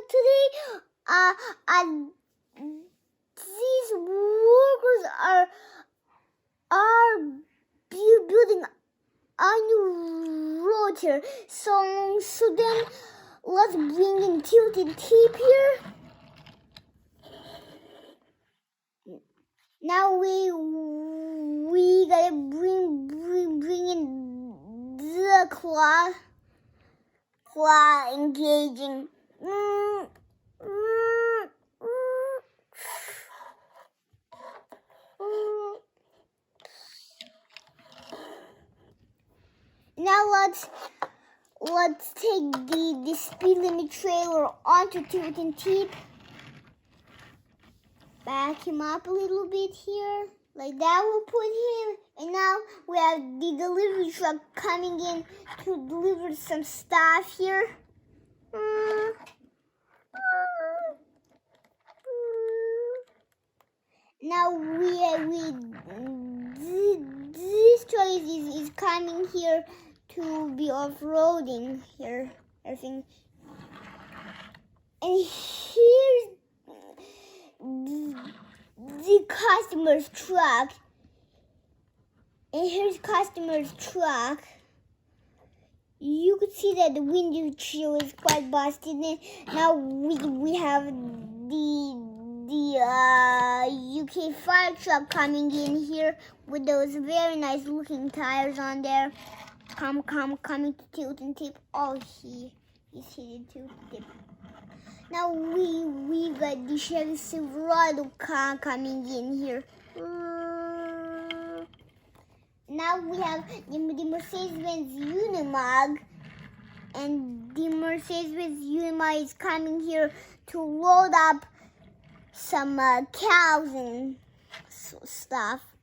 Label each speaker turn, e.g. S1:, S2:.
S1: today, these workers are building a new road here. So then let's bring in tilted tape here. Now we gotta bring in the claw engaging. Now let's take the speed limit trailer onto tilting tape. Back him up a little bit here. Like that, we'll put him. And now we have the delivery truck coming in to deliver some stuff here. Now this truck is coming here to be off-roading here. Everything. And here's the customer's truck. And here's customer's truck. You could see that the windshield is quite busted. And now we have the UK fire truck coming in here with those very nice looking tires on there. Coming to tilting tape. Oh, he's headed to tip. Now we got the Chevy Silverado car coming in here. Now we have the Mercedes-Benz Unimog, and the Mercedes-Benz Unimog is coming here to load up some cows and stuff.